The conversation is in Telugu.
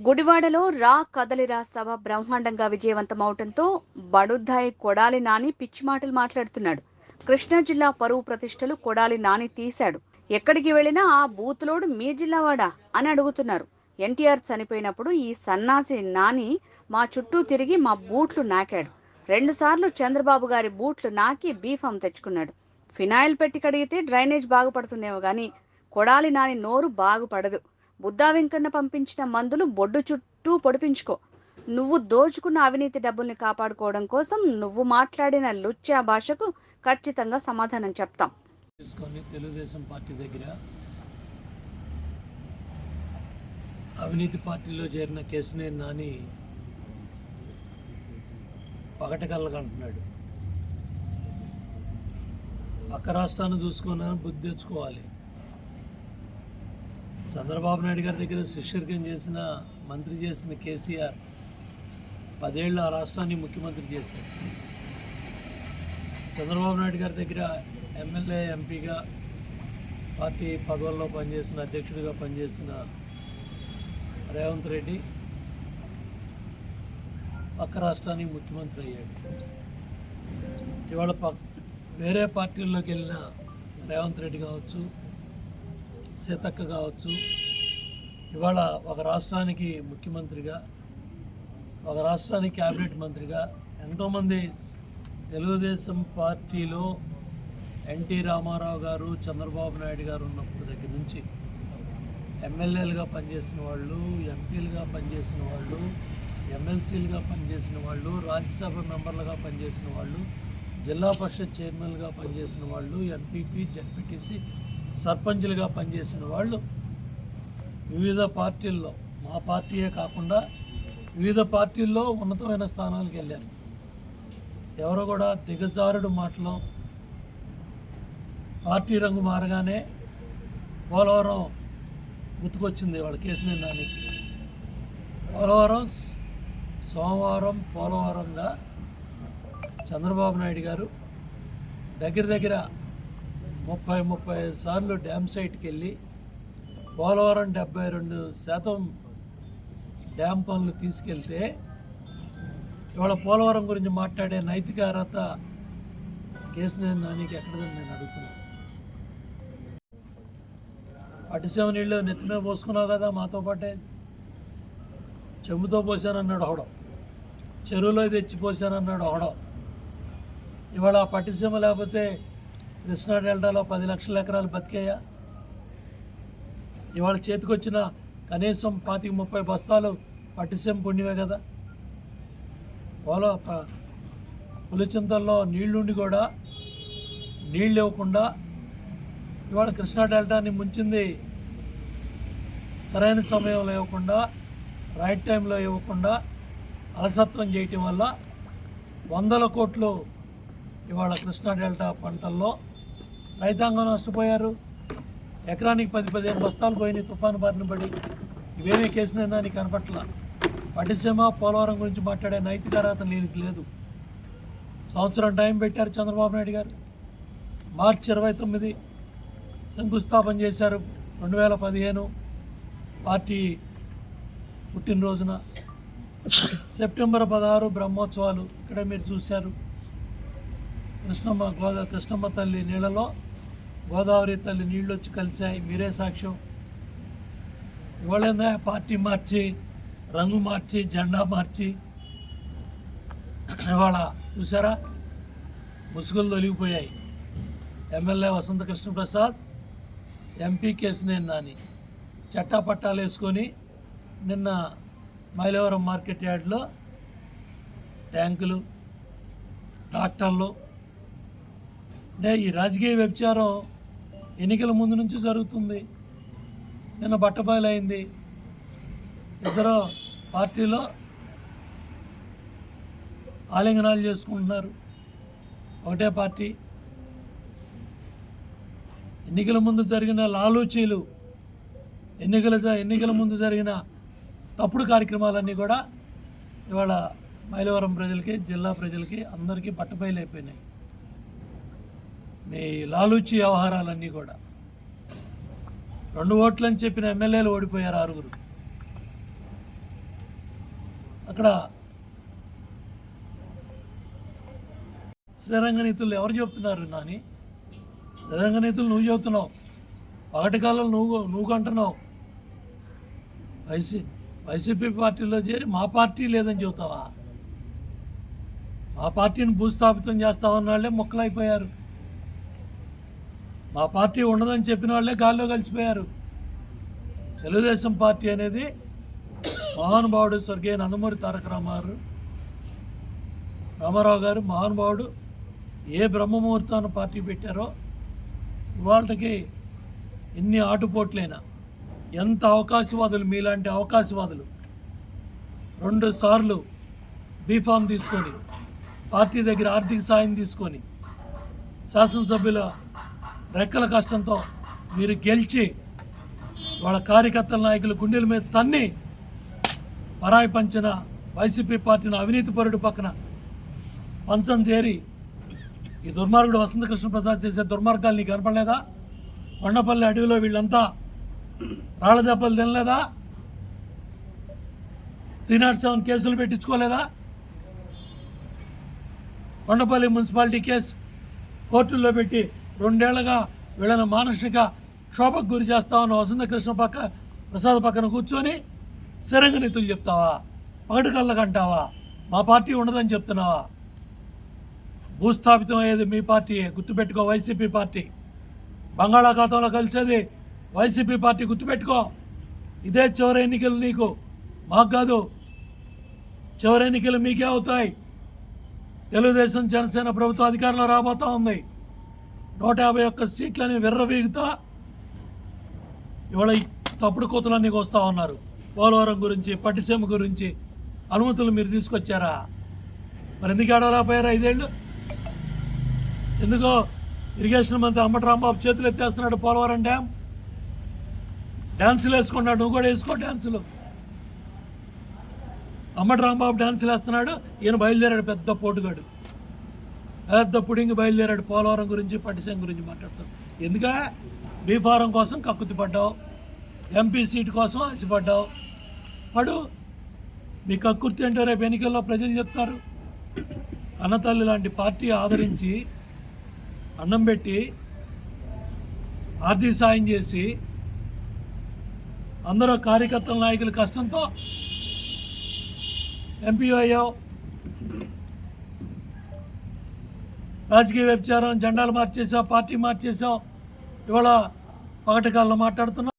గుడివాడలో రా కదలిరా సభ బ్రహ్మాండంగా విజయవంతమవటంతో బడుద్దాయి కొడాలి నాని పిచ్చి మాటలు మాట్లాడుతున్నాడు. కృష్ణా జిల్లా పరువు ప్రతిష్టలు కొడాలి నాని తీశాడు. ఎక్కడికి వెళ్ళినా ఆ బూతులోడు మీ జిల్లావాడా అని అడుగుతున్నారు. ఎన్టీఆర్ చనిపోయినప్పుడు ఈ సన్నాసి నాని మా చుట్టూ తిరిగి మా బూట్లు నాకాడు. 2 సార్లు చంద్రబాబు గారి బూట్లు నాకి బీఫామ్ తెచ్చుకున్నాడు. ఫినాయిల్ పెట్టి కడిగితే డ్రైనేజ్ బాగుపడుతుందేమో గాని కొడాలి నాని నోరు బాగుపడదు. బుద్దా వెంకన్న పంపించిన మందులు బొడ్డు చుట్టూ పొడిపించుకో. నువ్వు దోచుకున్న అవినీతి డబ్బుల్ని కాపాడుకోవడం కోసం నువ్వు మాట్లాడిన లుచ్చా భాషకు ఖచ్చితంగా సమాధానం చెప్తాం. తెలుగుదేశం పార్టీ దగ్గర అవినీతి పార్టీలో చేరిన కేసినేని నాని పగటకల్లకంటున్నాడు. పక్క రాష్ట్రాన్ని చూసుకున్నా బుద్ధి తెచ్చుకోవాలి. చంద్రబాబు నాయుడు గారి దగ్గర శిష్యర్గం చేసిన మంత్రి చేసిన కేసీఆర్ 10 ఏళ్ళు ఆ రాష్ట్రాన్ని ముఖ్యమంత్రి చేశారు. చంద్రబాబు నాయుడు గారి దగ్గర ఎమ్మెల్యే ఎంపీగా పార్టీ పదవుల్లో పనిచేసిన అధ్యక్షుడిగా పనిచేసిన రేవంత్ రెడ్డి పక్క రాష్ట్రానికి ముఖ్యమంత్రి అయ్యాడు. ఇవాళ వేరే పార్టీల్లోకి వెళ్ళిన రేవంత్ రెడ్డి కావచ్చు, సీతక్క కావచ్చు, ఇవాళ ఒక రాష్ట్రానికి ముఖ్యమంత్రిగా, ఒక రాష్ట్రానికి క్యాబినెట్ మంత్రిగా ఎంతోమంది తెలుగుదేశం పార్టీలో ఎన్టీ రామారావు గారు, చంద్రబాబు నాయుడు గారు ఉన్నప్పుడు దగ్గర నుంచి ఎమ్మెల్యేలుగా పనిచేసిన వాళ్ళు, ఎంపీలుగా పనిచేసిన వాళ్ళు, ఎమ్మెల్సీలుగా పనిచేసిన వాళ్ళు, రాజ్యసభ మెంబర్లుగా పనిచేసిన వాళ్ళు, జిల్లా పరిషత్ చైర్మన్గా పనిచేసిన వాళ్ళు, ఎంపీపీ, జడ్పీటీసీ, సర్పంచులుగా పనిచేసిన వాళ్ళు వివిధ పార్టీల్లో, మా పార్టీయే కాకుండా వివిధ పార్టీల్లో ఉన్నతమైన స్థానాలకు వెళ్ళారు. ఎవరో కూడా దిగజారుడు మాటలో పార్టీ రంగు మారగానే పోలవరం గుర్తుకొచ్చింది వాళ్ళ కేసినేని నానికి. పోలవరం సోమవారం పోలవరంగా చంద్రబాబు నాయుడు గారు దగ్గర 30-35 సార్లు డ్యామ్ సైట్కి వెళ్ళి పోలవరం 72% డ్యామ్ పనులు తీసుకెళ్తే ఇవాళ పోలవరం గురించి మాట్లాడే నైతిక అర్హత కేసినేని నానికి ఎక్కడదని నేను అడుగుతున్నాను. పట్టిసీమ నీళ్ళు నెత్తిమే పోసుకున్నావు కదా మాతో పాటే, చెంబుతో పోసానన్నాడు ఒకడు, చెరువులో తెచ్చి పోసానన్నాడు ఒకడు. ఇవాళ పట్టిసీమ లేకపోతే కృష్ణా డెల్టాలో 10 లక్షల ఎకరాలు బతికాయా? ఇవాళ చేతికొచ్చిన కనీసం 25-30 బస్తాలు పట్టిసీమ పుణ్యమే కదా. పులిచింతల్లో నీళ్లుండి కూడా నీళ్ళు ఇవ్వకుండా ఇవాళ కృష్ణా డెల్టాని ముంచింది. సరైన సమయంలో ఇవ్వకుండా, రైట్ టైంలో ఇవ్వకుండా అలసత్వం చేయటం వల్ల 100 కోట్లు ఇవాళ కృష్ణా డెల్టా పంటల్లో రైతాంగం నష్టపోయారు. ఎకరానికి 10-15 బస్తాలు పోయినాయి తుఫాను బారిన పడి. ఇవేమీ కేసినేని నానికి కనపట్ల. పట్టిసీమ పోలవరం గురించి మాట్లాడే నైతిక అర్హత లేదు. సంవత్సరం టైం పెట్టారు చంద్రబాబు నాయుడు గారు. మార్చి 29 శంకుస్థాపన చేశారు 2015 పార్టీ పుట్టినరోజున. సెప్టెంబర్ 16 బ్రహ్మోత్సవాలు ఇక్కడే మీరు చూశారు. కృష్ణమ్మ తల్లి నీళ్ళలో గోదావరి తల్లి నీళ్ళు వచ్చి కలిశాయి, మీరే సాక్ష్యం. ఇవాళ పార్టీ మార్చి, రంగు మార్చి, జెండా మార్చి ఇవాళ చూసారా ముసుగులు తొలిగిపోయాయి. ఎమ్మెల్యే వసంత కృష్ణప్రసాద్, ఎంపీ కేసినేని నాని చట్టాపట్టాలు వేసుకొని నిన్న మైలవరం మార్కెట్ యార్డ్లో ట్యాంకులు, ట్రాక్టర్లు, అంటే ఈ రాజకీయ వ్యభిచారం ఎన్నికల ముందు నుంచి జరుగుతుంది. నిన్న బట్టబయలైంది. ఇద్దరు పార్టీలో ఆలింగనాలు చేసుకుంటున్నారు. ఒకటే పార్టీ. ఎన్నికల ముందు జరిగిన లాలూచీలు, ఎన్నికల ముందు జరిగిన తప్పుడు కార్యక్రమాలన్నీ కూడా ఇవాళ మైలవరం ప్రజలకి, జిల్లా ప్రజలకి అందరికీ బట్టబయలైపోయినాయి. మీ లాలూచి వ్యవహారాలన్నీ కూడా 2 ఓట్లని చెప్పిన ఎమ్మెల్యేలు ఓడిపోయారు 6. అక్కడ శ్రీరంగ నీతులు ఎవరు చెప్తున్నారు నాని? శ్రీరంగ నీతులు నువ్వు చెబుతున్నావు, పగటి కాలంలో నువ్వు అంటున్నావు. వైసీపీ పార్టీలో చేరి మా పార్టీ లేదని చెబుతావా? మా పార్టీని భూస్థాపితం చేస్తామన్న వాళ్ళే మొక్కలైపోయారు. మా పార్టీ ఉండదని చెప్పిన వాళ్ళే గాల్లో కలిసిపోయారు. తెలుగుదేశం పార్టీ అనేది మహానుభావుడు స్వర్గీయ నందమూరి తారక రామారావు గారు మహానుభావుడు ఏ బ్రహ్మముహూర్తాన్ని పార్టీ పెట్టారో ఇవాళకి ఎన్ని ఆటుపోట్లైనా, ఎంత అవకాశవాదులు, మీలాంటి అవకాశవాదులు 2 సార్లు బీఫామ్ తీసుకొని పార్టీ దగ్గర ఆర్థిక సాయం తీసుకొని శాసనసభ్యుల రెక్కల కష్టంతో మీరు గెలిచి వాళ్ళ కార్యకర్తల నాయకులు గుండెల మీద తన్ని పరాయి పంచిన వైసీపీ పార్టీని అవినీతిపరుడు పక్కన పంచం చేరి ఈ దుర్మార్గుడు వసంత కృష్ణ ప్రసాద్ చేసే దుర్మార్గాలు నీకు కనపడలేదా? కొండపల్లి అడవిలో వీళ్ళంతా రాళ్ల దెబ్బలు తినలేదా? 307 కేసులు పెట్టించుకోలేదా? కొండపల్లి మున్సిపాలిటీ కేసు కోర్టుల్లో పెట్టి 2 ఏళ్లుగా వీళ్ళని మానసిక క్షోభకు గురి చేస్తామన్న వసంత కృష్ణ ప్రసాద్ పక్కన కూర్చొని శ్రీరంగ నీతులు చెప్తావా? పగటి కళ్ళకు అంటావా? మా పార్టీ ఉండదని చెప్తున్నావా? భూస్థాపితం అయ్యేది మీ పార్టీయే, గుర్తుపెట్టుకో. వైసీపీ పార్టీ బంగాళాఖాతంలో కలిసేది వైసీపీ పార్టీ, గుర్తుపెట్టుకో. ఇదే చివరి ఎన్నికలు నీకు, మాకు కాదు. చివరి ఎన్నికలు మీకే అవుతాయి. తెలుగుదేశం జనసేన ప్రభుత్వం అధికారంలో రాబోతూ ఉంది. 151 సీట్లని విర్రవీగుతా ఇవాళ తప్పుడు కోతులన్నీ వస్తూ ఉన్నారు. పోలవరం గురించి, పట్టిసీమ గురించి అనుమతులు మీరు తీసుకొచ్చారా? మరి ఎందుకు ఆడవలేకపోయారా 5 ఏళ్ళు? ఎందుకో ఇరిగేషన్ మంత్రి అంబటి రాంబాబు చేతులు ఎత్తేస్తున్నాడు. పోలవరం డ్యాన్సులు వేసుకున్నాడు, నువ్వు కూడా వేసుకో డ్యాన్సులు. అంబటి రాంబాబు డ్యాన్సులు వేస్తున్నాడు, ఈయన బయలుదేరాడు, పెద్ద పోటుగాడు, పెద్ద పుడింగి బయలుదేరాడు. పోలవరం గురించి, పట్టిసీమ గురించి మాట్లాడతాడు. ఎందుక బీఫారం కోసం కక్కుతి పడ్డావు, ఎంపీ సీటు కోసం ఆశపడ్డావు. పడు, మీ కక్కుర్తి అంటే రేపు ఎన్నికల్లో ప్రజలు చెప్తారు. అన్నతల్లి లాంటి పార్టీ ఆదరించి అన్నం పెట్టి ఆర్థిక సాయం చేసి అందరూ కార్యకర్తల నాయకుల కష్టంతో ఎంపీ అయ్యావు. రాజకీయ వ్యభిచారం, జెండాలు మార్చేసావు, పార్టీ మార్చేసావు. ఇవాళ పగటి కాలంలో మాట్లాడుతున్నావు.